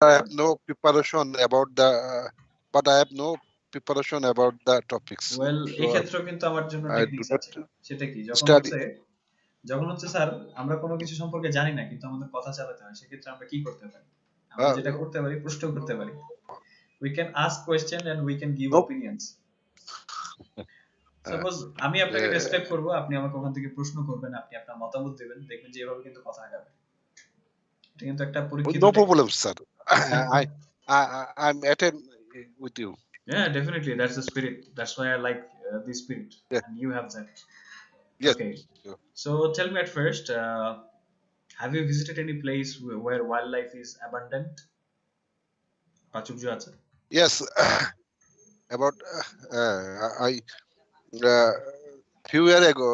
I have no preparation about but I have no preparation about the topics. Well এই So ক্ষেত্রেও কিন্তু আমার জন্য I do টেকনিক্স not আছে। সেটা কি? study. যখন হচ্ছে স্যার আমরা কোনো কিছু সম্পর্কে জানি না কিন্তু আমাদের কথা চালাতে হয়, সেক্ষেত্রে আমরা কি করতে পারি? আমরা Uh, যেটা করতে পারি, প্রশ্ন করতে পারি। We can ask question and we can give no. opinions. Uh, suppose আমি আপনাকে uh, ডেসক্রাইব করব, আপনি আমাকে ওখান থেকে প্রশ্ন করবেন, আপনি আপনার মতামত দিবেন, দেখবেন যে এভাবে কিন্তু কথা আগাবে। এটা কিন্তু একটা পরীক্ষিত no technique. problem, sir. I'm attend with you. Yeah, definitely. That's the spirit. That's why I like the spirit, Yeah. and you have that. Yes. Okay. Sure. So tell me at first, have you visited any place where wildlife is abundant? প্রাচুর্য আছে? Yes. About I few years ago,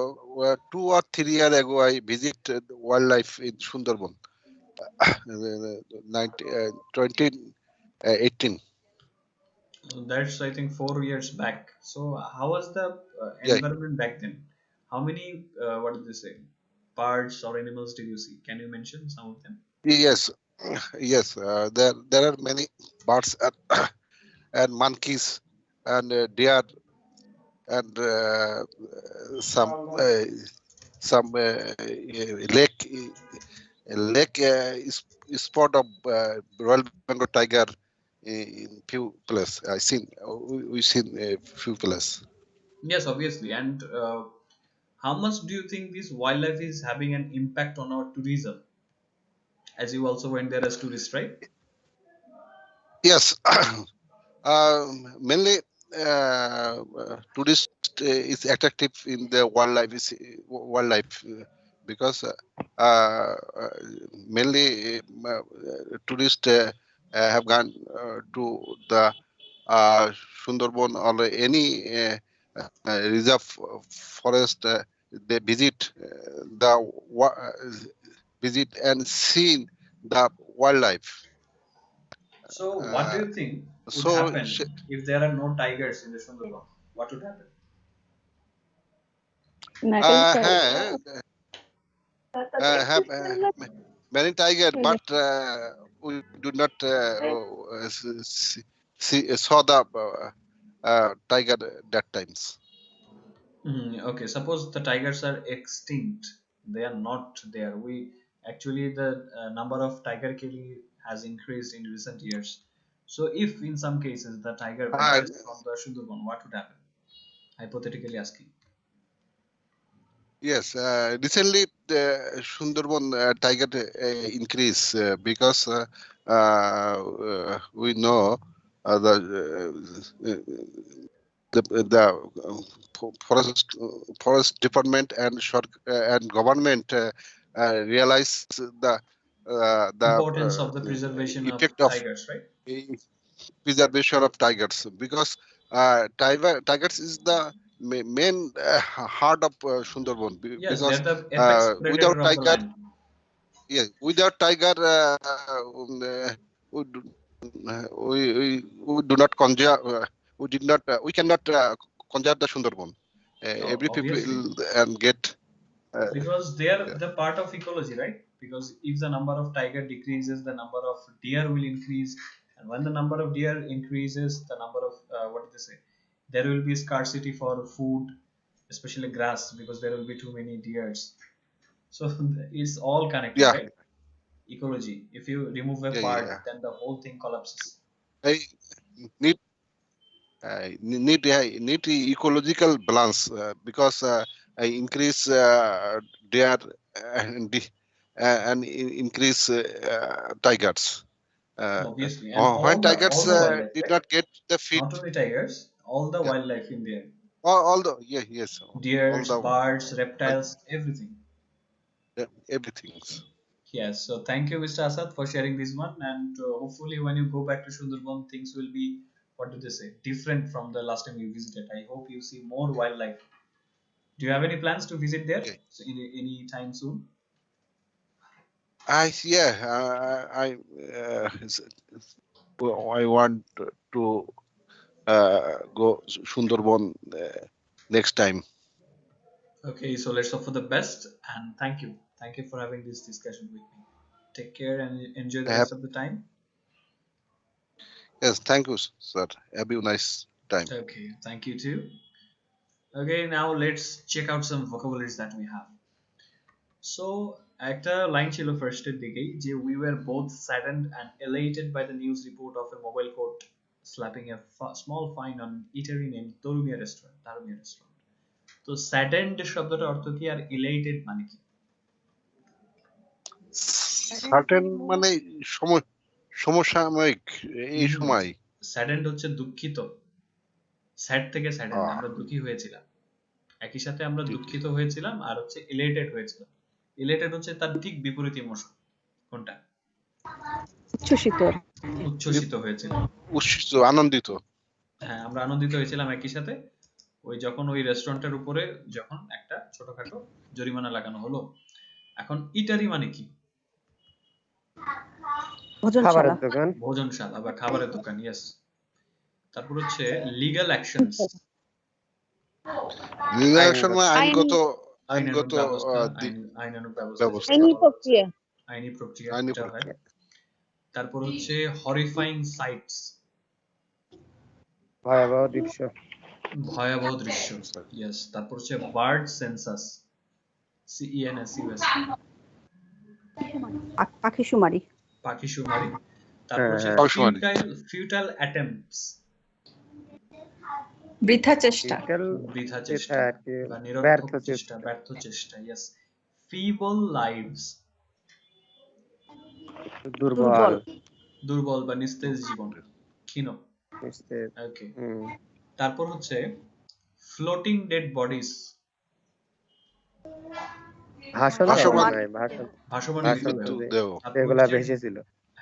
2 or 3 years ago, I visited wildlife in Sundarban. 2018. That's I think 4 years back. So how was the Yeah. environment back then? How many what did they say? Birds or animals did you see? Can you mention some of them? Yes. Yes. There are many birds and monkeys and deer and some lake is spot of Royal Bengal tiger in few places. I seen we seen a few places. Yes, obviously. And how much do you think this wildlife is having an impact on our tourism? As you also went there as tourist, right? Yes. Mainly tourist is attractive in the wildlife because mainly tourists have gone to the Sundarban or any reserve forest. They visit and see the wildlife. So what do Uh, you think would so happen if there are no tigers in the Sundarban? What would happen? Nothing, sir. have have many tiger, but we do not saw the tiger that times. Okay, suppose the tigers are extinct, they are not there. We actually the number of tiger killing has increased in recent years. So if in some cases the tiger Uh, vanishes from the Sundarban, what would happen? Hypothetically asking. yes, recently the Sundarban tiger increase because we know the forest department and and government realize Importance of the the preservation of effect of tigers, right? preservation of tigers because tigers is the main heart of Sundarban Yes, they're because the apex without predator of the tiger, land. yeah, without tiger, we, do, we do not conjure, we did not, we cannot conjure the Sundarban. No, Every people obviously, and get. because they are Yeah. the part of ecology, right? Because if the number of tiger decreases, the number of deer will increase, and when the number of deer increases, the number of what do they say? There will be scarcity for food, especially grass, because there will be too many deers. So it's all connected, Yeah, right? Ecology. If you remove a yeah, part, yeah. then the whole thing collapses. I need need ecological balance because I increase their and increase tigers. Obviously, and When tigers all the wildlife, did right? not get the feed, Not only tigers, all the yeah, wildlife in there. all the yeah, yes, all Deers, the birds, reptiles, everything. everything. Yes, so thank you, Mr. Asad, for sharing this one. And hopefully, when you go back to Sundarban, things will be, what do they say, different from the last time you visited. I hope you see more wildlife. Do you have any plans to visit there Okay. so any time soon? I want to go Sundarban next time. Okay, so let's hope for the best. And thank you. Thank you for having this discussion with me. Take care and enjoy the I have rest of the time. Yes, thank you, sir. Have a nice time. Okay, thank you too. Okay, now let's check out some vocabularies that we have. So একটা line ছিল ফার্স্টের দিকেই যে we were both saddened and elated by the news report of a mobile court slapping a small fine on eatery named Darumia restaurant. তো saddened শব্দটার অর্থ কি আর elated মানে কি? সার্টেন মানে সমসাময়িক এই সময়। saddened হচ্ছে দুঃখিত, স্যাড থেকে saddened আমরা দুঃখী হয়েছিলাম, একই সাথে আমরা দুঃখিত হয়েছিলাম আর হচ্ছে elated হয়েছিলাম। elated হচ্ছে তার ঠিক বিপরীত ইমোশন। কোনটা? উচ্ছ্বসিত হয়েছিলাম, উচ্ছ্বসিত, আনন্দিত। হ্যাঁ, আমরা আনন্দিত হয়েছিলাম একই সাথে ওই যখন ওই রেস্টুরেন্টের উপরে যখন একটা ছোটখাটো জরিমানা লাগানো হলো। এখন ইটারি মানে কি? ভোজনশালা বা খাবারের দোকান। ইয়েস। তারপর হচ্ছে লিগ্যাল অ্যাকশনস। লিগ্যাল অ্যাকশন মানে আইনগত ব্যবস্থা, আইনানুগ ব্যবস্থা, আইনি প্রক্রিয়া। তারপর হচ্ছে হরিফাইং সাইটস, ভয়াবহ দৃশ্য। ইয়েস। তারপর হচ্ছে বার্ড সেন্সাস, CENSUS, পাখি শুমারি। তারপর হচ্ছে ফিউটাইল অ্যাটেম্পটস, বৃথা চেষ্টা বা নিরর্থক চেষ্টা, ব্যর্থ চেষ্টা। ইয়েস। ফিবল লাইভস, দুর্বল বা নিস্তেজ জীবন, ক্ষীণ। ওকে। তারপর হচ্ছে ফ্লোটিং ডেড বডিজ, ভাসমান মৃতদেহ।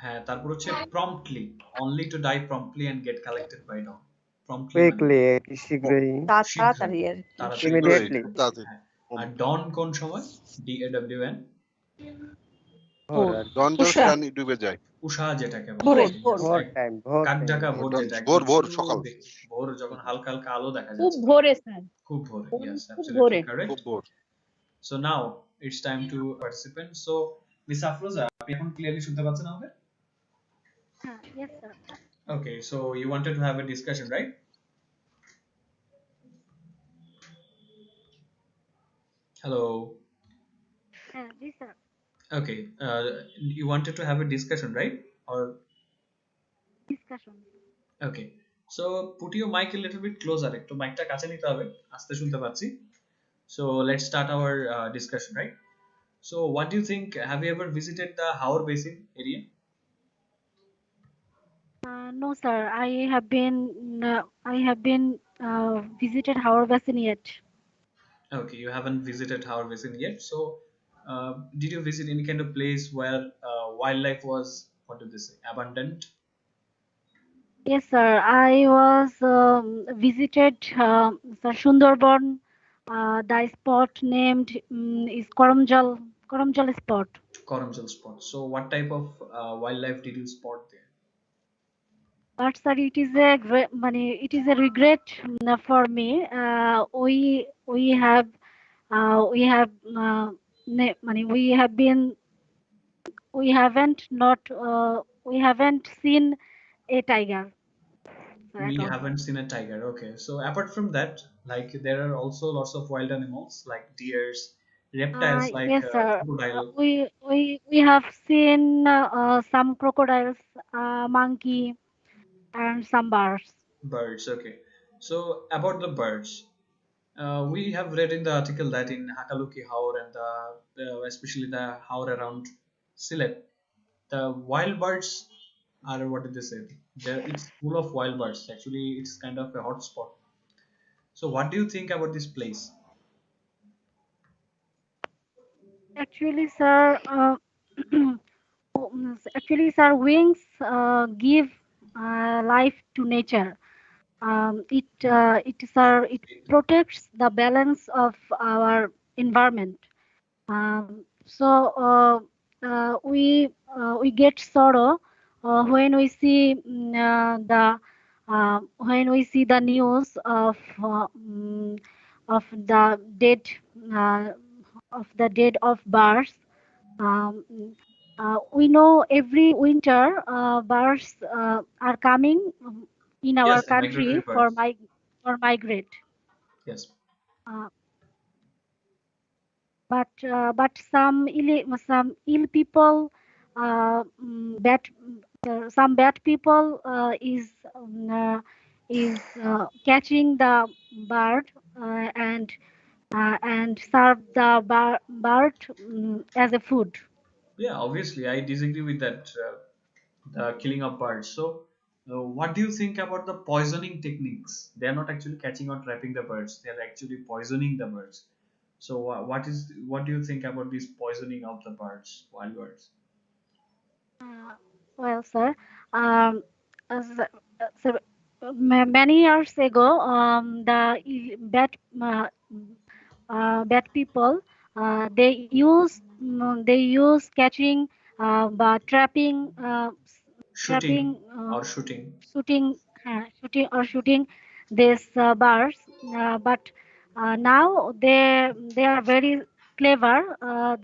হ্যাঁ, তারপর হচ্ছে promptly, only to die promptly and get collected by dawn. Promptly শীঘ্রই, তাড়াতাড়ি। আর ডন কোন সময়? DAWN, ডন যখন ডুবে যায়। উষা যেটাকে বলে, কাক ডাকা ভোর, যেটা ভোর সকাল, ভোর যখন হালকা হালকা আলো দেখা যাচ্ছে, খুব ভোরে স্যার, খুব ভোরে। Yes, absolutely correct. খুব ভোর। So now it's time to participant. So miss Afroza, আপনি এখন ক্লিয়ারলি শুনতে পাচ্ছেন আমাদের? Yes, sir. Okay, so you wanted to have a discussion, right? Hello. Yes, sir. Okay, you wanted to have a discussion, right? Or discussion. Okay, so put your mic a little bit closer. একটু মাইকটা কাছে নিতে হবে, আস্তে শুনতে পাচ্ছি। So let's start our discussion, right? So what do you think? Have you ever visited the Haor Basin area? No, sir. I have been visited Haor Basin yet. Okay, you haven't visited Haor Basin yet. So did you visit any kind of place where wildlife was, what do they say, abundant? Yes, sir. I was visited Sundarban. The spot named is Koromjal spot. Koromjal spot. So what type of wildlife did you spot there? But sir, it is a regret for me. We have we haven't seen a tiger. We haven't seen a tiger. Okay, so apart from that, like there are also lots of wild animals like deers, reptiles like yes, sir. crocodile. We have seen some crocodiles, monkey, and some birds. Okay. So about the birds, we have read in the article that in Hakaluki Haor and especially the Haor around Sylhet, the wild birds are, what did they say? It's full of wild birds. Actually, it's kind of a hot spot. So what do you think about this place? Actually, sir, wings give life to nature. It protects the balance of our environment. We get sorrow when we see the news of the dead of birds. We know every winter birds are coming in our Yes, the migratory country for birds. migrate. Yes. Uh, but some ill people, bad some bad people is catching the bird and serve the bird as a food. Yeah, obviously, I disagree with that. The killing of birds. So, what do you think about the poisoning techniques? They are not actually catching or trapping the birds. They are actually poisoning the birds. So, what do you think about this poisoning of the birds, wild birds? Uh, well, sir, um, sir, many years ago, bad people they use catching, but Shooting trapping, or shooting? shooting these birds. But now they are very clever. Uh,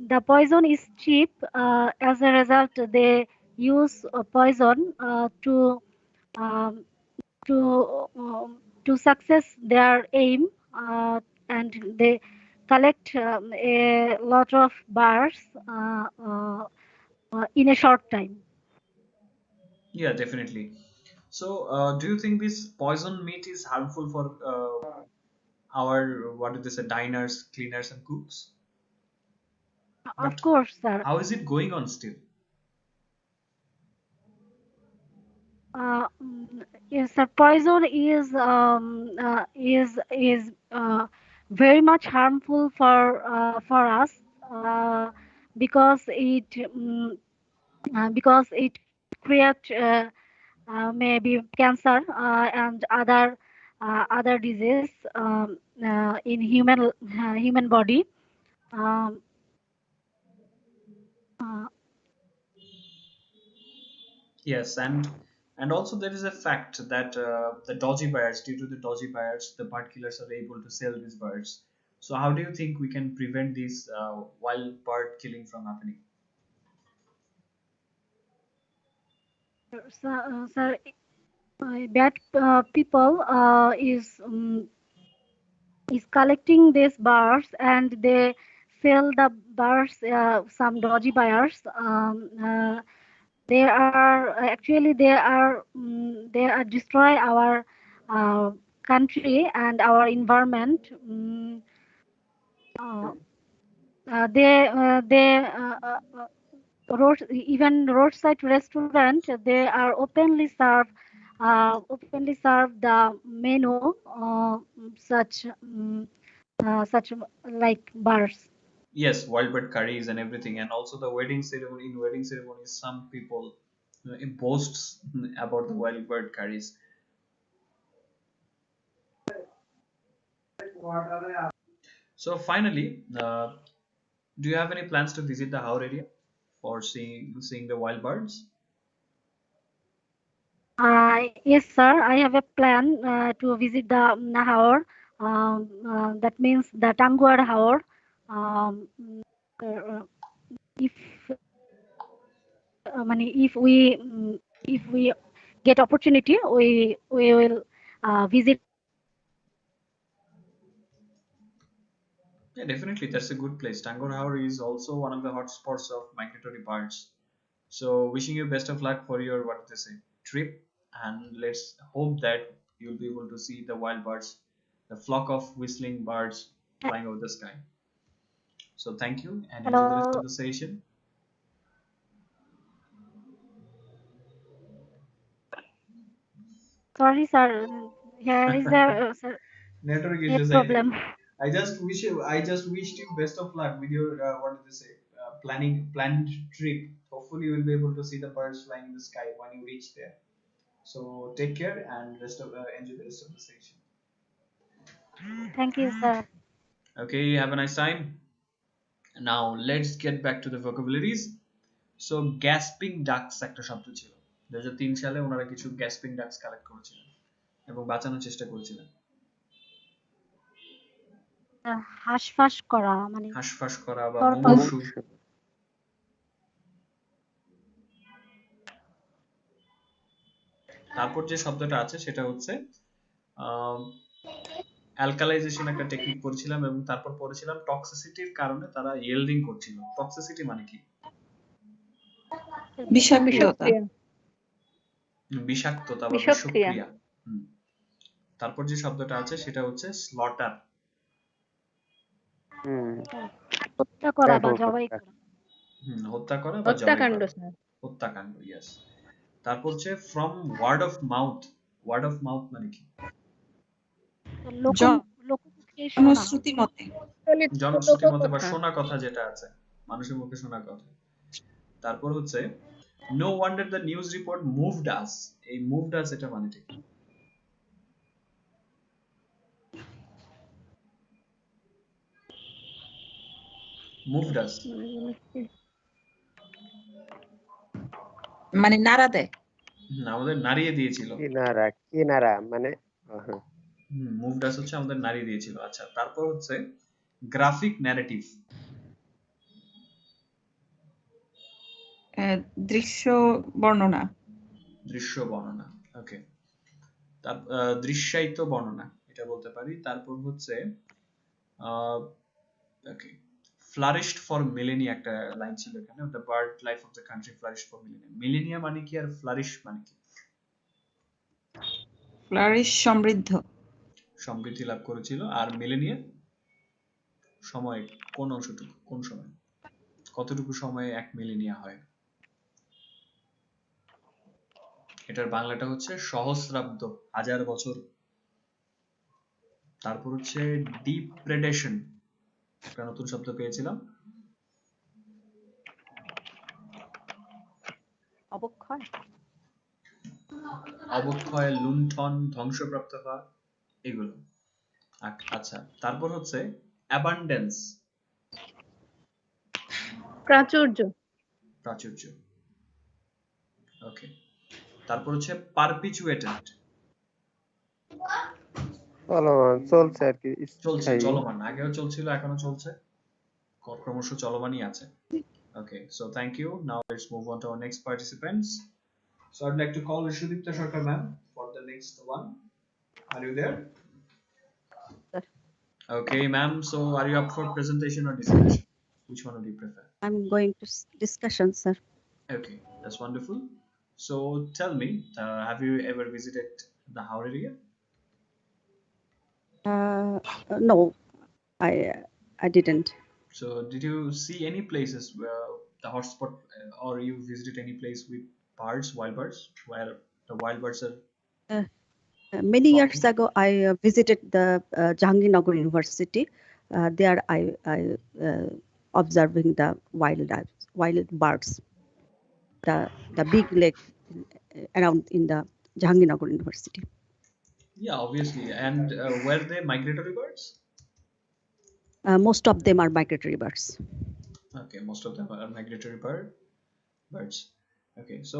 the poison is cheap. As a result, they use poison um, to success their aim, and they collect a lot of birds in a short time. Yeah, definitely. So, do you think this poison meat is harmful for our, what do they say, diners, cleaners, and cooks? Of But course, sir. how is it going on still? Yes, sir. Poison is very much harmful for us, uh, because it create maybe cancer and other disease in human body. Um, uh, Yes, and also there is a fact that the dodgy buyers, due to the dodgy buyers, the bird killers are able to sell these birds. So how do you think we can prevent this wild bird killing from happening? Sir, bad people is collecting these bars, and they sell the bars some dodgy buyers. They are actually they are destroy our uh, country and our environment. Uh, Even roadside restaurant, they are openly serve the menu, such like bars. Yes, wild bird curries and everything, and also the wedding ceremony. In wedding ceremonies, some people boasts about the wild bird curries. So finally, do you have any plans to visit the Haur area for seeing the wild birds? Yes, sir. I have a plan to visit the Nahor. That means the Tanguar Haor. Um, uh, if if we get opportunity, we will visit Yeah, definitely, that's a good place. Tangor Haur is also one of the hotspots of migratory birds. So, wishing you best of luck for your, what they say, trip, and let's hope that you'll be able to see the wild birds, the flock of whistling birds flying over the sky. So, thank you and enjoy the rest hello. of the session. Sorry, sir. Here is a Network net issues. problem. I just wished you best of luck with your, what do they say, planned trip. Hopefully, you will be able to see the birds flying in the sky when you reach there. So, take care and enjoy the rest of the session. Thank you, sir. Okay, have a nice time. Now let's get back to the vocabularies. So gasping ducks একটা শব্দ ছিল। 2003 সালে ওনারা কিছু gasping ducks collect করেছিলেন এবং বাঁচানোর চেষ্টা করেছিলেন। মানে, হাঁসফাঁস করা, মানে, ধরফর। হাঁসফাঁস করা বা হ্যাঁ, মুমূর্ষু, হ্যাঁ। তারপর যে শব্দটা আছে সেটা হচ্ছে অ্যালকালাইজেশন, একটা টেকনিক পড়ছিলাম, এবং তারপর পড়েছিলাম টক্সিসিটির কারণে তারা ইয়েল্ডিং করছিল। টক্সিসিটি মানে কি? বিষাক্ততা। বিষাক্ততা বা বিষক্রিয়া। তারপর যে শব্দটা আছে সেটা হচ্ছে স্লটার। হত্যা করা বা জবাই করা। হত্যা করা বা জবাই করা, হত্যাকাণ্ড। ইয়েস। তারপর হচ্ছে from word of mouth. Word of mouth মানে কি? জনশ্রুতি মতে, জনশ্রুতি মতে বা শোনা কথা যেটা আছে, মানুষের মুখে শোনা কথা। তারপর হচ্ছে no wonder the news report moved us. এই মুভড আস এটা মানে কি? মুভড আস মানে নাড়া দেয়, আমাদের নাড়িয়ে দিয়েছিল। কিনারা মানে মুভড আস হচ্ছে আমাদের নাড়িয়ে দিয়েছিল। আচ্ছা, তারপর হচ্ছে গ্রাফিক ন্যারেটিভ। দৃশ্য বর্ণনা। দৃশ্য বর্ণনা, ওকে। দৃশ্যায়িত বর্ণনা এটা বলতে পারি। তারপর হচ্ছে ওকে, ফ্লারিশড ফর মিলেনিয়া, একটা লাইন ছিল এখানে, the bird life of the country flourished for Millennia. Millennia মানে কি আর ফ্লারিশ মানে কি? ফ্লারিশ সমৃদ্ধ, সমৃদ্ধি লাভ করেছিল। আর মিলেনিয়া সময়, কোন অংশটুকু, কোন সময়, কতটুকু সময়ে এক মিলেনিয়া হয়? এটার বাংলাটা হচ্ছে সহস্রাব্দ, 1000 বছর। তারপর হচ্ছে ডিপ্রেডেশন, একটা নতুন শব্দ পেয়েছিলাম। অবক্ষয়, অবক্ষয়, লুণ্ঠন, ধ্বংসপ্রাপ্ত হওয়া, এগুলো। আচ্ছা, তারপর হচ্ছে অ্যাবান্ডেন্স, প্রাচুর্য। প্রাচুর্য, ওকে। তারপর হচ্ছে পারপিচুয়েটেড, চলমান, চলছে আর কি, চলছে, চলমান। আগেও চলছিল, এখনো চলছে, ক্রমশ চলমানই আছে। Okay, so thank you. Now let's move on to our next participants. So I'd like to call Rishudipta Sarkar ma'am for the next one. Are you there? Okay, ma'am. So are you up for presentation or discussion? Which one would you prefer? I'm going to discussion, sir. Okay, that's wonderful. So tell me, have you ever visited the Howrah area? No, I didn't. So did you see any places where the hotspot, or you visited any place with birds, wild birds, where the wild birds are? Many years ago, I visited the Jahangirnagar University. There, I observing the wild birds, the big lake around in the Jahangirnagar University. Yeah, obviously. And were they migratory birds? Most of them are migratory birds. Okay, most of them are migratory birds. Okay, so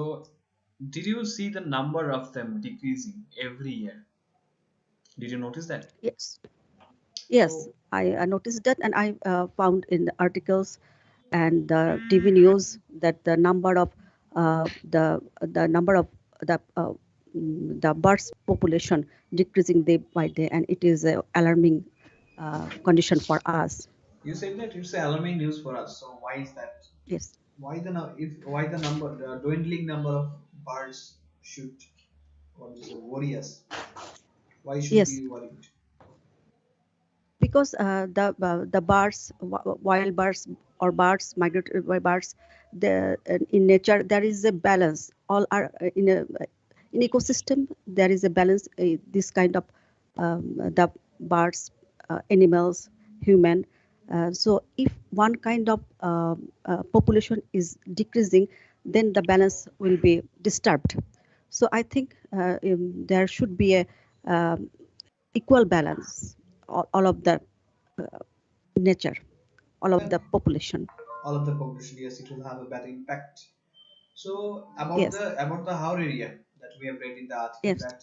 did you see the number of them decreasing every year? Did you notice that? Yes. Yes, I noticed that, and I found in the articles and the TV news that the number of the birds population decreasing day by day, and it is an alarming condition for us. You said that it's alarming news for us. So why is that? Yes. Why the dwindling number of birds should worry us? Why should Yes. we be worried? Because the birds, wild birds or birds, migratory birds, in nature there is a balance. All are in ecosystem there is a balance. This kind of the birds, animals, human. So if one kind of population is decreasing, then the balance will be disturbed. So I think there should be a equal balance, all of the nature, all of the population. All of the population, yes, it will have a better impact. So about Yes. the Howrah area that we have read in the article, Yes. that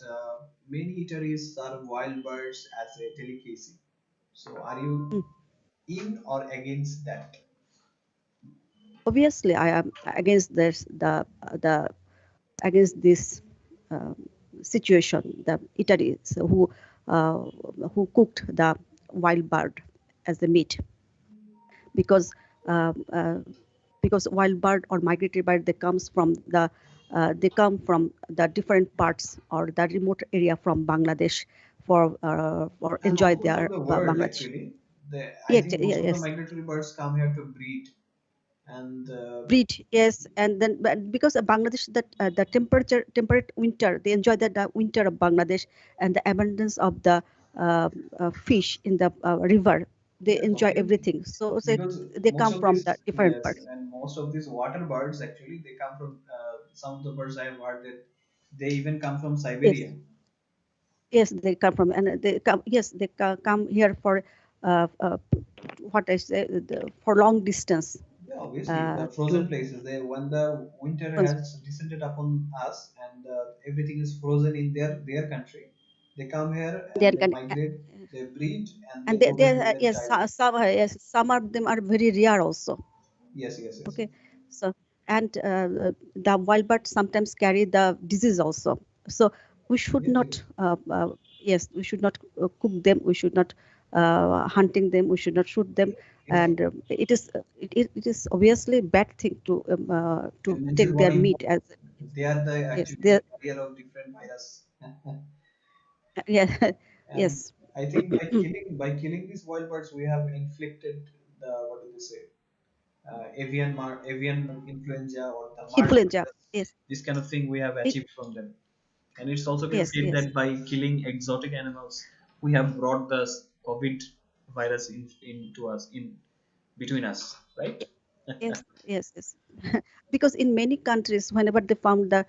many eateries serve wild birds as a delicacy. So are you in or against that? Obviously, I am against this against this situation, the Italy, who cooked the wild bird as the meat, because uh, uh, because wild bird or migratory bird, they come from the different parts or the remote area from Bangladesh for And enjoy also from their the world Bangladesh. actually. I Yes, think most of the yes, migratory birds come here to breed, and breed, yes, and then because of Bangladesh, that the temperate winter, they enjoy the winter of Bangladesh, and the abundance of the fish in the river, they yes, enjoy obviously, everything. So because they most come of from the these, different yes, parts. and most of these water birds actually they come from some of the birds I have heard that they even come from Yes, Siberia. yes, they come from, and they come. Yes, they come here for uh, uh, what I say, for long distance Yeah, obviously the frozen to places. They when the winter cons- has descended upon us and everything is frozen in their country, they come here they and they can, migrate, they breed, and they and go back they to their yes, childhood. yes, some of them are very rare also. Yes, yes, yes. Okay, so and the wild birds sometimes carry the disease also. So we should Yes, yes. not, yes, we should not cook them. We should not hunting them. We should not shoot them. Yes. And it is obviously bad thing to And this is take what their important. meat as, They are the yes, actually they, the carrier of different virus. yeah, And yes, I think by killing these wild birds, we have inflicted the what do they say? Avian influenza or the March influenza, virus. yes, This kind of thing we have it, achieved from them. And it's also been yes, said yes. that by killing exotic animals, we have brought the COVID virus into us in between us, right? Yes, yes, yes. Because in many countries, whenever they found the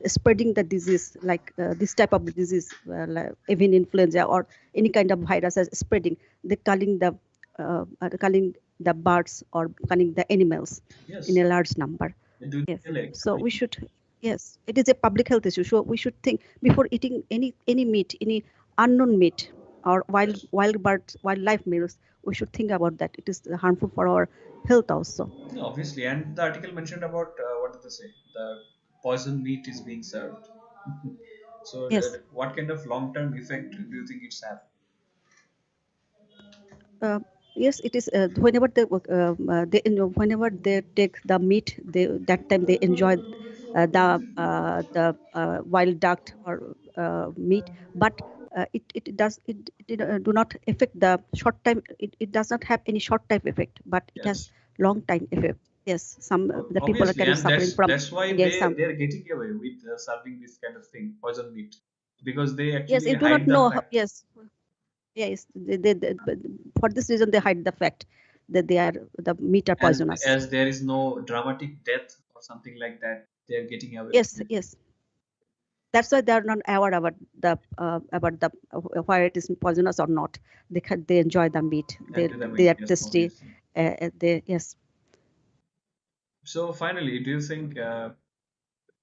spreading the disease, like this type of disease, like avian influenza or any kind of virus is spreading, they calling the birds or calling the animals in Yes, a large number. they do Yes. kill it. So we should, yes, it is a public health issue. So we should think before eating any meat, any unknown meat or Yes. wild birds, wildlife meals. We should think about that. It is harmful for our health also. No, obviously, and the article mentioned about what did they say? The poison meat is being served. So, Yes. what kind of long-term effect do you think it's have? Uh, yes, it is. Whenever they take the meat, that time they enjoy the wild duck or meat, but it do not affect the short time. It does not have any short time effect, but it has Yes, long time effect. Yes, some the people obviously, can and suffering that's from, that's why yes, some, they're getting away with serving this kind of thing, poison meat, because they yes, actually you do not hide the know how, fact. yes, yes, but for this reason they hide the fact that they are the meat are And poisonous. as there is no dramatic death or something like that, they're getting away Yes, from it. yes. That's why they are not aware about the whether it is poisonous or not. They enjoy the meat. And to the They meat, are yes, tasty. obviously. They, yes. So finally, do you think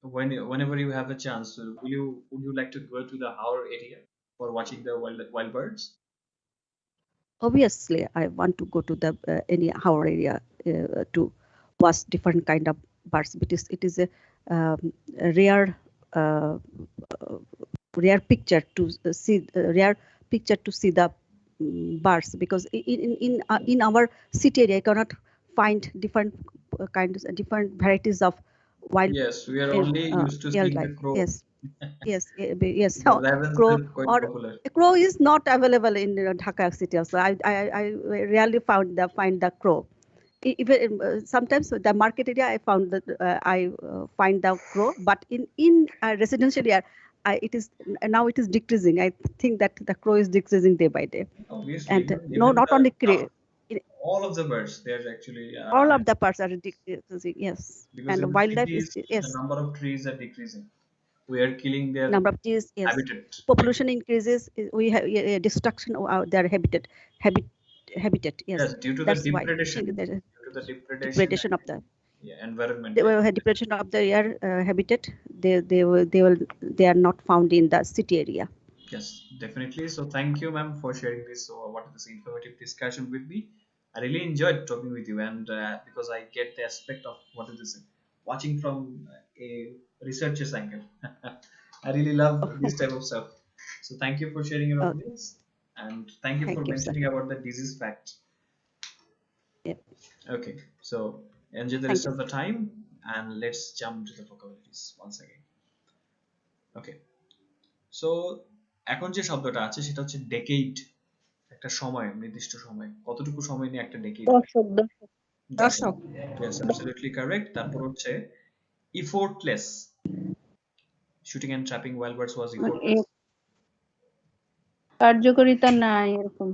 whenever you have a chance, would you like to go to the Howrah area for watching the wild birds? Obviously, I want to go to the any our area to watch different kind of birds because it is a uh, rare picture to see rare picture to see the birds because in our city area you cannot find different kinds different varieties of wild Yes, we are only used to seeing the wildlife. crow. Yes, yes, yes. The ravens Crow are quite or popular. a crow is not available in Dhaka city. Also, I rarely find the crow. Even sometimes the market area, I found that I find the crow, but in residential area, it is now it is decreasing. I think that the crow is decreasing day by day, Obviously, and even no, even not only crow, all of the birds, they're actually all of the parts are decreasing. Yes, because in and the wildlife is, cities the yes. number of trees are decreasing. We are killing their Number of trees, yes. habitat. Population increases, we have destruction of their habit, habitat, yes. Yes, due to the That's why I depredation, think that due to the depredation depredation of and the, yeah, environment. they will have depredation of the air habitat. They are not found in the city area. Yes, definitely. So thank you, ma'am, for sharing this. What is this informative discussion with me? I really enjoyed talking with you, and because I get the aspect of what is this watching from a researcher's angle, I really love this type of stuff. So thank you for sharing your Okay. opinions, and thank you for Thank you, sir. mentioning about the disease fact. Yep. Okay, so enjoy the Thank rest you. of the time, and let's jump to the vocabularies once again. Okay, so এখন যে শব্দটা আছে সেটা হচ্ছে ডেকেইড, একটা সময়, নির্দিষ্ট সময়, কতটুকু সময় নিয়ে একটা ডেকেইড? দশক। Yes, absolutely correct. তারপর হচ্ছে effortless. Shooting and trapping wild birds was effortless. কার্যকারিতা নাই এরকম।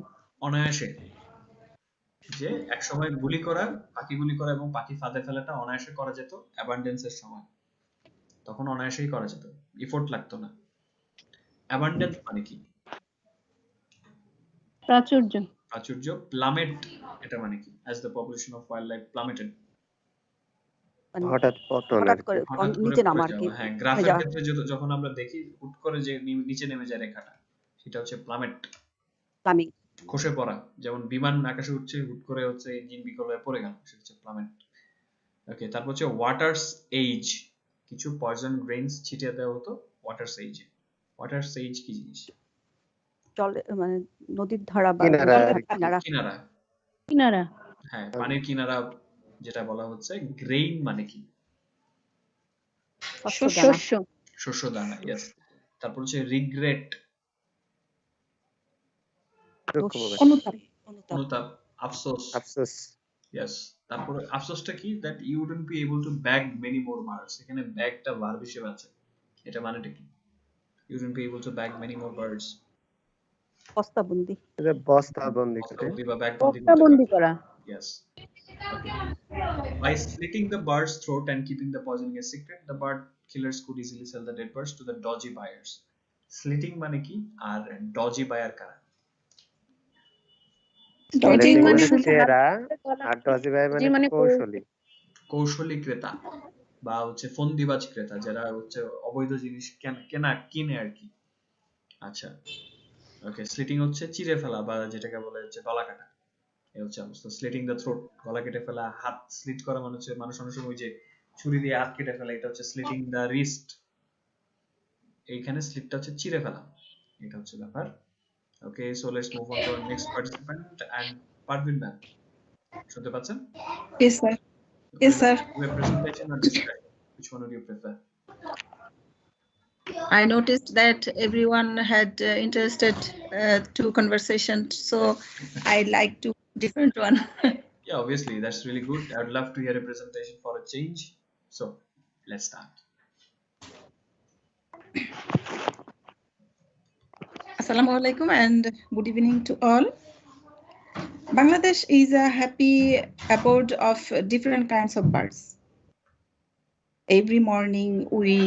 অনায়াসে, যে এক সময় গুলি করা, পাখি গুলি করা এবং পাখি ফাঁদে ফেলাটা অনায়াসে করা যেত অ্যাবান্ডেন্সের সময়, তখন অনায়াসেই করা যেত, এফোর্ট লাগতো না। অ্যাবান্ডেন্স মানে কি? প্রাচুর্য। প্রাচুর্য। প্লামেট এটা মানে কি? as the population of wildlife plummeted. হঠাৎ পতন আর হঠাৎ কি। করে হঠাৎ করে নিচে পড়ে নামা আর কি। যাওয়া। হ্যাঁ, গ্রাফের যাওয়া। ক্ষেত্রে যখন আমরা দেখি হুট করে যে নিচে নেমে যায় রেখাটা, সেটা হচ্ছে প্লামেট, প্লামিং। খসে পড়া। যেমন বিমান আকাশে উঠছে, হুট করে হচ্ছে ইঞ্জিন বিকল হয়ে পড়ে গেল, সেটা হচ্ছে প্লামেট। ওকে, তারপর হচ্ছে ওয়াটারস এইজ, কিছু পয়জন গ্রেইনস ছিটিয়ে দেওয়া হতো ওয়াটারস এইজে। ওয়াটারস এইজ কি জিনিস? জল মানে নদীর ধারা বা কিনারা আর কি। কিনারা। কিনারা। কিনারা। হ্যাঁ, পানির কিনারা যেটা বলা হচ্ছে। গ্রেইন মানে কি? শস্য। শস্য দানা। ইয়েস। তারপর হচ্ছে রিগ্রেট, দুঃখ প্রকাশ। অনুতাপ। অনুতাপ, আফসোস। আফসোস। ইয়েস। তারপরে আফসোসটা কি? That you wouldn't be able to bag many more birds. এখানে ব্যাগটা ভার্ব হিসেবে আছে, এটা মানেটা কি? You wouldn't be able to bag many more birds. বস্তাবন্দি। এটা বস্তাবন্দি করে। বস্তাবন্দি বা ব্যাগ বস্তাবন্দি করা। Yes. Okay. By slitting the bird's throat and keeping the poisoning a secret, the bird killers could easily sell the dead birds to the dodgy buyers. Slitting মানে কি আর dodgy buyer কারা? Dodging মানে চেরা আর doji ভাই মানে কৌশলী। কৌশলী ক্রেতা বা হচ্ছে ফন্দিবাজ ক্রেতা, যারা হচ্ছে অবৈধ জিনিস কিনে আর কি। আচ্ছা, ওকে। স্লিটিং হচ্ছে চিড়ে ফেলা বা যেটাকে বলে হচ্ছে গলা কাটা, এই হচ্ছে অবস্থা। স্লিটিং দ্য থ্রোট, গলা কেটে ফেলা। হাত স্লিট করা মানে হচ্ছে মানুষ অনেক সময় যে ছুরি দিয়ে হাত কেটে ফেলা, এটা হচ্ছে স্লিটিং দ্য রিস্ট। এইখানে স্লিটটা হচ্ছে চিড়ে ফেলা, এটা হচ্ছে ব্যাপার। Okay, so let's move on to our next participant and Parvin ma'am, শুনতে পাচ্ছেন? Yes, sir. Yes, sir. Presentation or discussion, which one would you prefer? I noticed that everyone had interested to conversation, so I like to different one. Yeah, obviously that's really good. I would love to hear a presentation for a change. So let's start. Assalamu alaikum and good evening to all. Bangladesh is a happy abode of different kinds of birds. Every morning we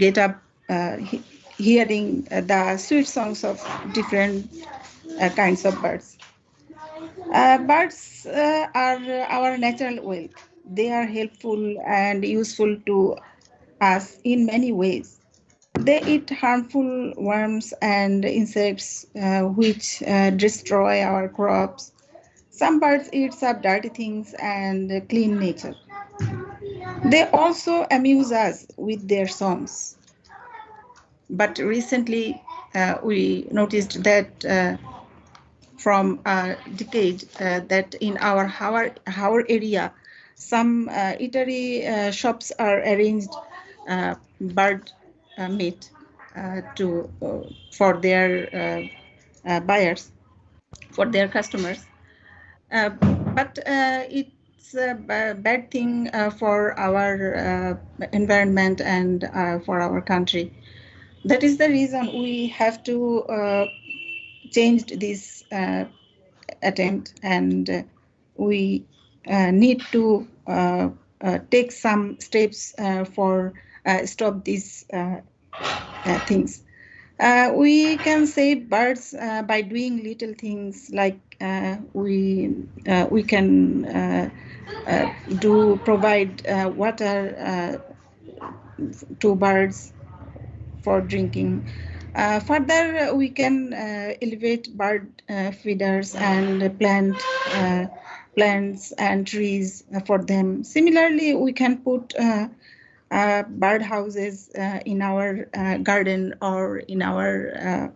get up hearing the sweet songs of different kinds of birds. Birds are our natural wealth. They are helpful and useful to us in many ways. They eat harmful worms and insects which destroy our crops. Some birds eat up dirty things and clean nature. They also amuse us with their songs. But recently we noticed that from a decade that in our area, some eatery shops are arranged bird meat for their buyers, for their customers. But it's a bad thing for our environment and for our country. That is the reason we have to change this attempt, and we need to take some steps for stop these things. We can save birds by doing little things like we can provide water to birds for drinking. Further, we can elevate bird feeders and plant plants and trees for them. Similarly, we can put bird houses in our garden or in our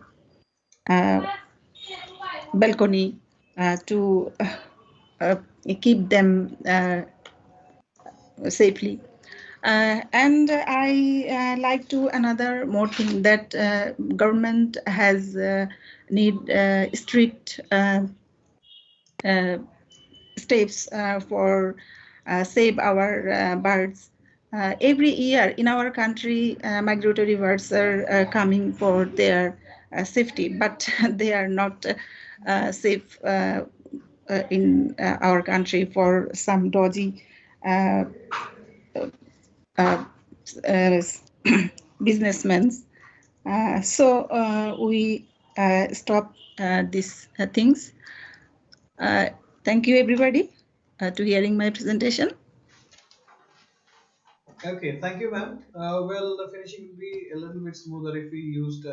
balcony to keep them safely. And I like to another more thing that government has need strict steps for save our birds. Every year in our country, migratory birds are coming for their safety, but they are not safe in our country for some dodgy uh, uh, uh, businessmen. So we stop these things. Thank you, everybody, to hearing my presentation. Okay, thank you, ma'am. Well, the finishing will be a little bit smoother if we used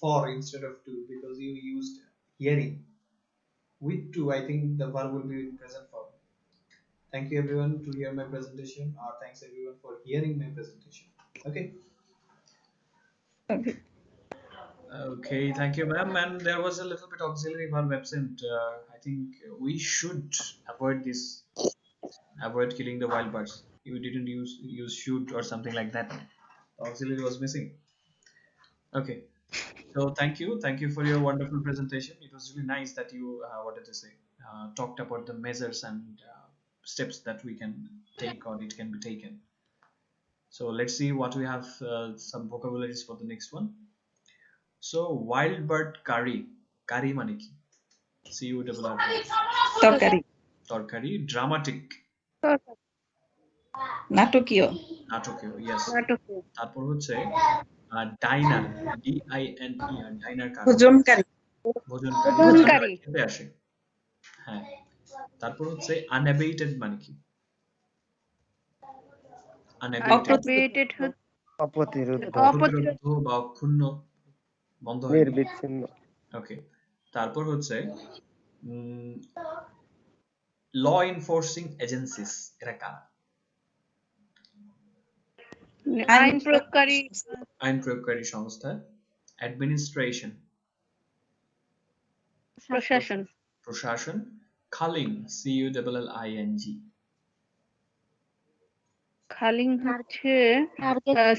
for instead of to, because you used hearing. With to, I think the verb will be present form. Thank you everyone to hear my presentation, or thanks everyone for hearing my presentation. Okay. Okay. Okay, thank you, ma'am. And there was a little bit auxiliary verb absent. I think we should avoid this, avoid killing the wild birds. You didn't use shoot or something like that. The auxiliary was missing. Okay. So thank you for your wonderful presentation. It was really nice that you, what did I say, talked about the measures and steps that we can take or it can be taken. So let's see what we have, some vocabularies for the next one. So wild bird curry, curry মানে কি? CURR, তরকারি তরকারি, dramatic, নাটকীয় নাটকীয়, yes. নাটকীয়, তারপর হচ্ছে ডাইনার, DINER, ডাইনার কার, ভোজনকারী ভোজনকারী, ভোজনকারী, খেতে আসে। হ্যাঁ, তারপর হচ্ছে unabated মানে কি? unabated, unabated অপ্রতিরোধ্য, অপ্রতিরোধ্য বা অক্ষুণ্ণ, বন্ধ হয়নি। নির্বিচ্ছিন্ন, ওকে, তারপর হচ্ছে ল এনফোর্সিং এজেন্সিস, এরা কারা? আইন প্রয়োগকারী, আইন প্রয়োগকারী সংস্থা। অ্যাডমিনিস্ট্রেশন, প্রশাসন, প্রশাসন। খালিং, CULLING, খালিং হচ্ছে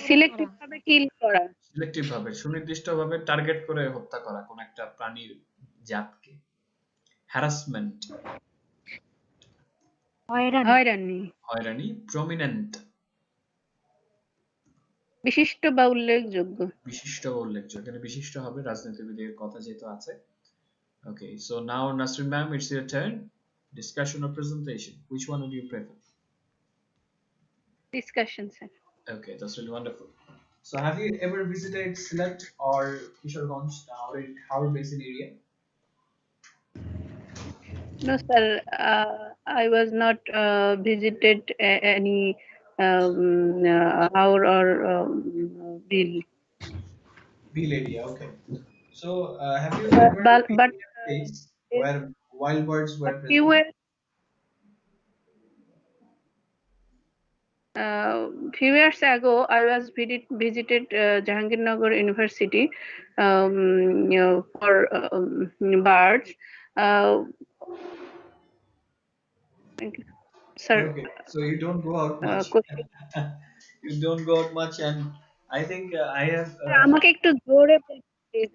সিলেক্টিভ ভাবে কিল করা, সিলেক্টিভ ভাবে, সুনির্দিষ্টভাবে টার্গেট করে হত্যা করা কোন একটা প্রাণীর জাতকে। হ্যারাসমেন্ট, হয়রানি, হয়রানি। প্রমিনেন্ট, বিশিষ্ট বা উল্লেখযোগ্য, বিশিষ্ট বা উল্লেখযোগ্য, এখানে বিশিষ্ট হবে, রাজনীতিবিদের কথা যেহেতু আছে। Okay, so now Nasrin ma'am, it's your turn. Discussion or presentation, which one would you prefer? Discussion sir. Okay, that's really wonderful. So have you ever visited Sylhet or Kishoreganj, Howrah Basin area? No sir, I was not visited any Haur or Bill. Bill area, okay. So have you ever been But in a place where wild birds were present? Few years ago, I was visited Jahangirnagar University for birds. Thank you. Sir, Okay, so you don't go out much. You don't go out much, and I think I have. আমাকে একটু জোরে বলুন please,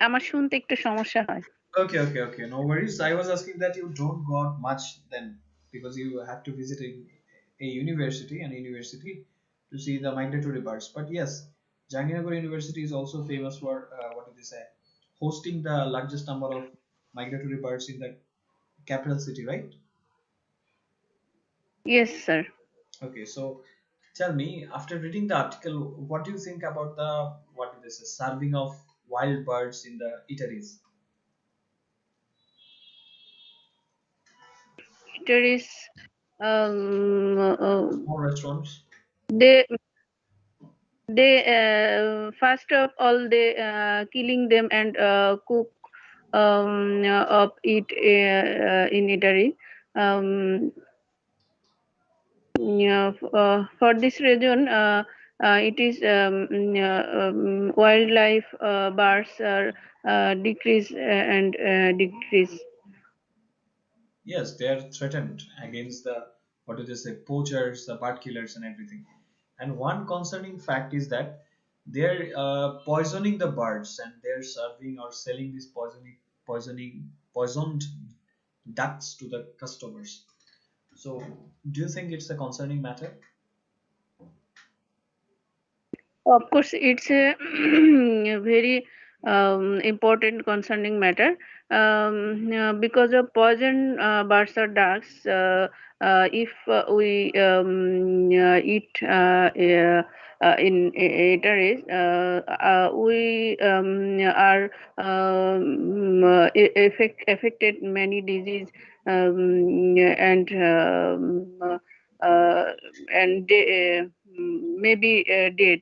আমার শুনতে একটু সমস্যা হয়। Okay. No worries. I was asking that you don't go out much then, because you have to visit a university to see the migratory birds. But yes, Jahangirnagar University is also famous for what do they say, hosting the largest number of migratory birds in the capital city, right? Yes sir. Okay, so tell me, after reading the article, what do you think about the, what do they say, serving of wild birds in the eateries? Eateries, Small restaurants. They first of all they killing them and cook up it in eatery. Yeah, for this reason, it is wildlife birds are decrease and decrease. Yes, they are threatened against the, what do they say, poachers, the bird killers, and everything. And one concerning fact is that they're poisoning the birds, and they're serving or selling this poisoned ducks to the customers. So, do you think it's a concerning matter? Of course, it's a very important concerning matter because of poison birds or ducks. If we eat in eateries, we are affected many disease and uh, maybe dead.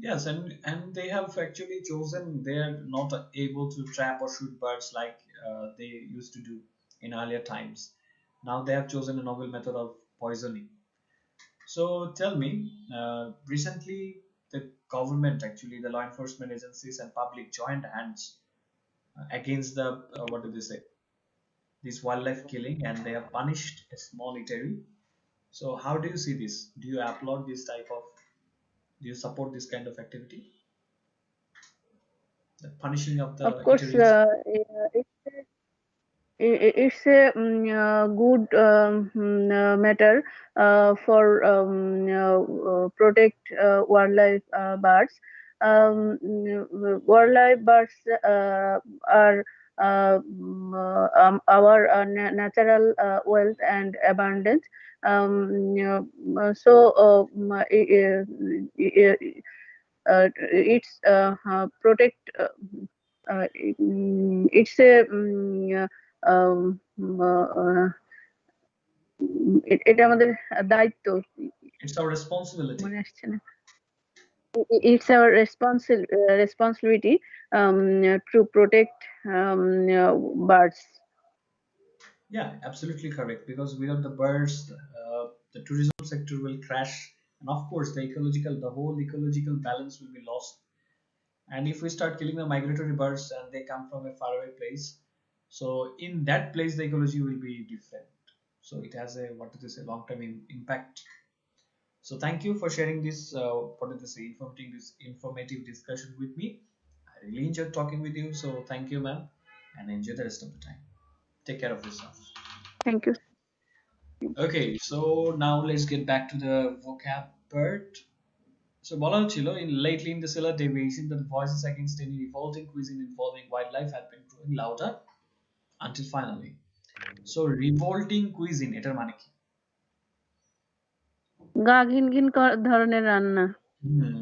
Yes, and they have actually chosen. They are not able to trap or shoot birds like they used to do in earlier times. Now they have chosen a novel method of poisoning. So tell me, recently the government, actually the law enforcement agencies and public joined hands against the what do they say, this wildlife killing, and they have punished a small eatery. So how do you see this? Do you applaud this type of? Do you support this kind of activity? The punishing of Of the course, eateries? it's a good matter for protect wildlife birds. Wildlife birds are our natural wealth and abundance. So it's protect. It's a um, এটা আমাদের দায়িত্ব It's our responsibility. মনে আসছে না it's our responsibility to protect birds. Yeah, absolutely correct. Because without the birds, the tourism sector will crash, and of course, the whole ecological balance will be lost. And if we start killing the migratory birds and they come from a faraway place, so in that place the ecology will be different. So it has a, what do they say, long-term impact. So thank you for sharing this what do they say, informative discussion with me. I really enjoyed talking with you. So thank you, ma'am, and enjoy the rest of the time. Take care of yourself. Thank you. Okay, so now let's get back to the vocab part. So বলা হচ্ছিল, in lately in the cellar deviation that voices against any revolting cuisine involving wildlife had been growing louder until finally. So revolting cuisine এটার মানে কি? গা ঘিন ঘিন ধরনের রান্না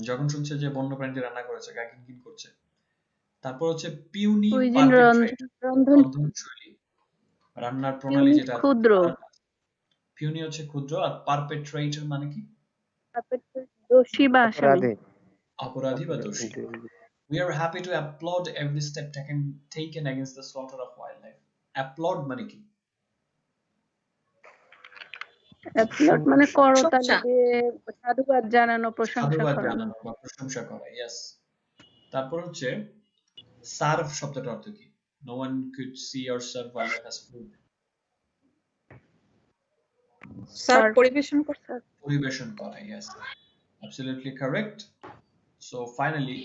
যখন শুনছে যে বন্য প্রাণীদের রান্না করেছে, গা কিনকিন করছে। তারপর হচ্ছে পিউনি কুইজিন পারপেট্রেট, রন্ধন রন্ধনশৈলী, রান্নার প্রণালী পিউনি যেটা আছে। ক্ষুদ্র পিউনি হচ্ছে ক্ষুদ্র, আর পারপেট্রেটের মানে কি? দোষী বা আসামি অপরাধী অপরাধী বা দোষী। We are happy to applaud every step taken against the slaughter of wildlife. Applaud মানে কি? অ্যাপ্লট মানে করতালি দিয়ে সাধুবাদ জানানো প্রশংসা সাধুবাদ করানো জানানো বা প্রশংসা করা। Yes. তারপর হচ্ছে সার্ভ শব্দটার অর্থ কি? No one could see or serve wildlife as food. Sir পরিবেশন করতে পরিবেশন করা। Yes. Absolutely correct. So finally,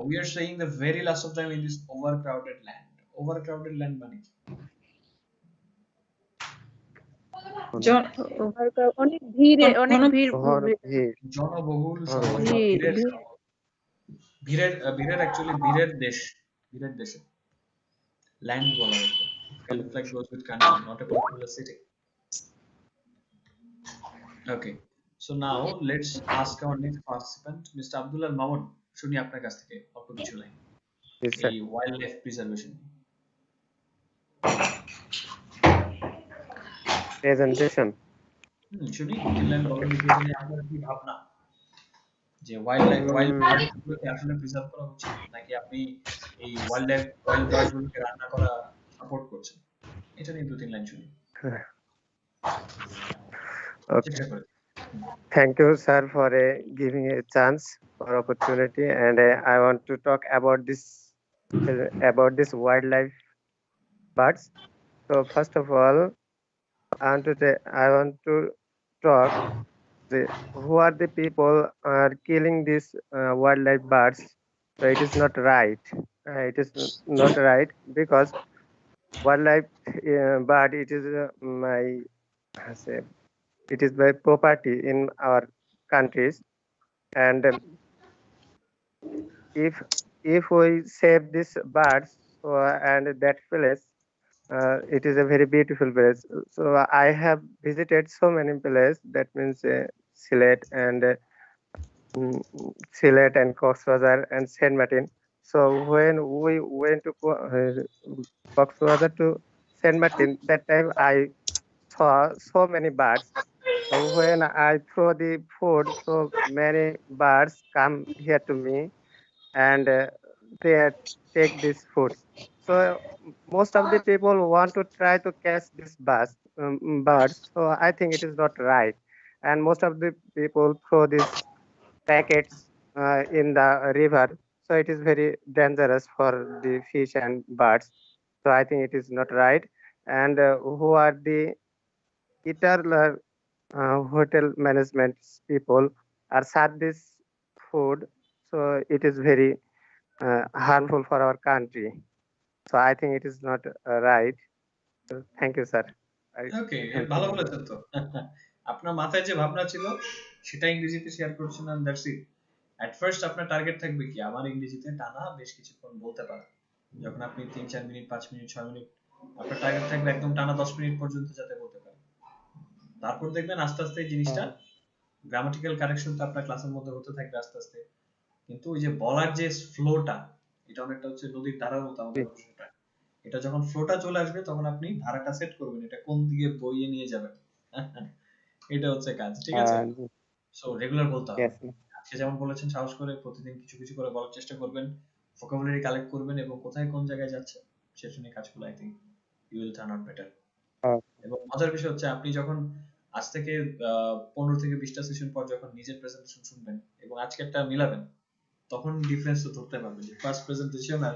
we are saying the very last of them in this overcrowded land. Overcrowded land মানে কি? অনেক ভিড়ে অনেক ভিড় শহর ভিড় জনবহুল শহর শহর বা ভিড়ের শহর। ভিড়ের actually ভিড়ের দেশে land বলা হতো. Conflict goes with country, not a particular city. Okay. So now let's ask our next participant, Mr. Abdullah Mamun. শুনি আপনার কাছ থেকে অল্প কিছু লাইন এই ওয়াইল্ড লাইফ প্রিজার্ভেশন। প্রেজেন্টেশন শুনি 2-3 লাইন বলেন দেখি এটা নিয়ে আপনার কি ভাবনা, যে ওয়াইল্ড বার্ডস গুলোকে আসলে প্রিজার্ভ করা উচিত নাকি আপনি এই ওয়াইল্ড বার্ডস গুলোকে রান্না করা সাপোর্ট করছেন, এটা নিয়ে 2-3 লাইন শুনি। চেষ্টা করে। Thank you, sir, for giving a chance or opportunity. And I want to talk about this wildlife birds. So first of all, I want to talk who are the people are killing these wildlife birds. So it is not right. It is not right because wildlife bird it is my say it is my property in our countries, and if we save these birds, so and that place, it is a very beautiful place. So I have visited so many places, that means Sylhet and mm, Sylhet and Coxbazar and Saint Martin. So when we went to Coxbazar to Saint Martin, that time I saw so many birds. So when I throw the food, so many birds come here to me, and they take these foods. So most of the people want to try to catch these birds. So I think it is not right, and most of the people throw these packets in the river. So it is very dangerous for the fish and birds. So I think it is not right. And who are the eternal hotel management people are serve this food. So it is very harmful for our country. So I think it is not right. So thank you, sir. I okay, thank ভালো you. বলেছেন তো। আপনার মাথায় যে ভাবনা ছিল সেটা ইংরেজিতে শেয়ার করছেন, and that's it. At first আপনার টার্গেট থাকবে কি, আমার ইংরেজিতে টানা বেশ কিছুক্ষণ বলতে পারা। যখন আপনি 3-4 মিনিট, 5 মিনিট, 6 মিনিট, আপনার টার্গেট থাকবে একদম টানা 10 মিনিট পর্যন্ত যাতে বলতে পারেন। তারপর দেখবেন আস্তে আস্তে এই জিনিসটা গ্রামাটিক্যাল কারেকশন তো আপনার ক্লাসের মধ্যে হতে থাকবে আস্তে আস্তে, কিন্তু ওই যে বলার যে ফ্লোটা, এটা অনেকটা হচ্ছে নদীর ধারার মতো আমাদের ভাষাটা। এটা যখন ফ্লোটা চলে আসবে তখন আপনি ধারাটা সেট করবেন, এটা কোন দিকে বইয়ে নিয়ে যাবেন। এটা হচ্ছে কাজ, ঠিক আছে? সো রেগুলার বলতে হবে। Yes. আজকে যেমন বলেছেন সাহস করে প্রতিদিন কিছু কিছু করে বলার চেষ্টা করবেন, ভোকাবুলারি কালেক্ট করবেন, এবং কোথায় কোন জায়গায় যাচ্ছে সেটা নিয়ে কাজ করলে I think you will turn out better. Uh, এবং মজার বিষয় হচ্ছে আপনি যখন আজ থেকে 15 থেকে 20টা সেশন পর যখন নিজের প্রেজেন্টেশন শুনবেন এবং আজকেরটা মিলাবেন, তখন ডিফারেন্স তো ধরতে পারবেন যে ফার্স্ট প্রেজেন্টেশন আর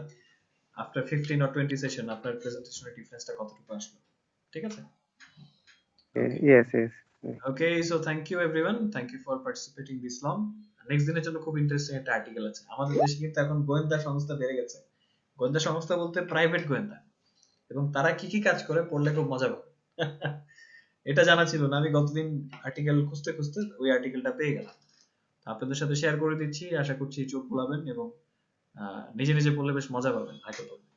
আফটার 15 or 20 সেশন আপনার প্রেজেন্টেশনের ডিফারেন্সটা কতটুকু আসলো, ঠিক আছে? Okay, yes, yes. Okay, so thank you everyone, thank you for participating this long. Next দিনের জন্য খুব ইন্টারেস্টিং একটা আর্টিকেল আছে। আমাদের দেশে কিন্তু এখন গোয়েন্দা সংস্থা বেড়ে গেছে। গোয়েন্দা সংস্থা বলতে প্রাইভেট গোয়েন্দা, এবং তারা কি কি কাজ করে পড়লে খুব মজা পাবে। এটা জানা ছিল না, আমি গতদিন আর্টিকেল খুঁজতে খুঁজতে ওই আর্টিকেলটা পেয়ে গেলাম। আপনাদের সাথে শেয়ার করে দিচ্ছি, আশা করছি চোখ খোলাবেন এবং নিজে নিজে পড়লে বেশ মজা পাবেন আগে পড়লে।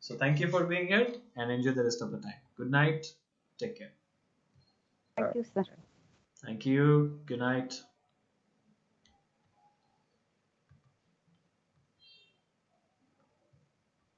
So thank you for being here and enjoy the rest of the time. Good night. Take care. Thank you, sir. Thank you. Good night.